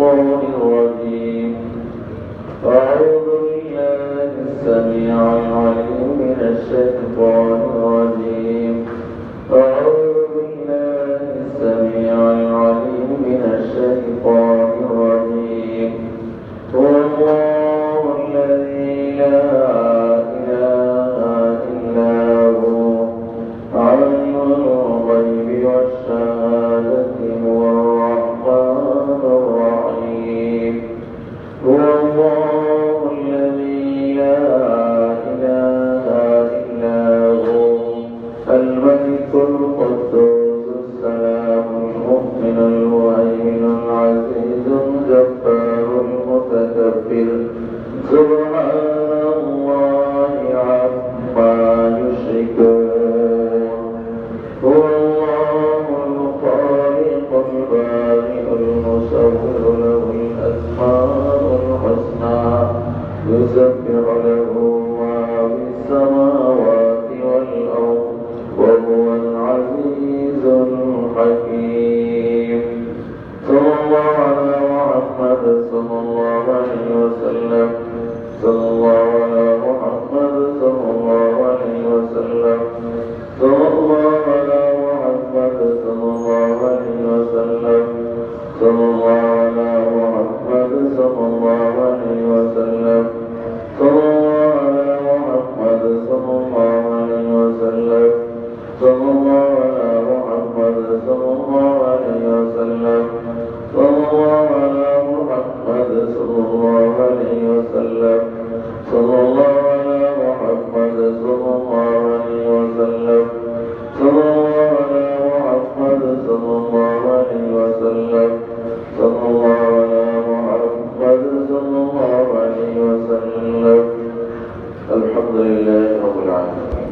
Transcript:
الشيطان الرجيم. أعوذ بالله السميع العليم من الشيطان الرجيم. أعوذ بالله السميع العليم من الشيطان الرجيم. هو الله الذي لا إله إلا هو عالم الغيب والشهادة هو الرحمن الرحيم. هو الله الذي لا إله إلا هو الملك القدوس السلام المؤمن المهيمن العزيز الجبار المتكبر سبحان الله عما يشركون. هو الله الخالق البارئ المصور له الأسماء الحسنى يسبح له ما في السماوات والأرض وهو العزيز الحكيم. صلى الله على محمد صلى الله عليه وسلم. صلى الله على محمد صلى الله عليه وسلم. صلى الله على محمد صلى الله عليه وسلم. صلى الله على محمد صلى الله عليه وسلم. صلى الله على محمد صلى الله عليه وسلم. صلى الله على محمد صلى الله عليه وسلم. صلى الله على محمد صلى الله عليه وسلم. صلى الله على محمد صلى الله عليه وسلم. صلى الله على محمد صلى الله عليه وسلم. صلى الله على محمد صلى الله عليه وسلم. الحمد لله رب العالمين.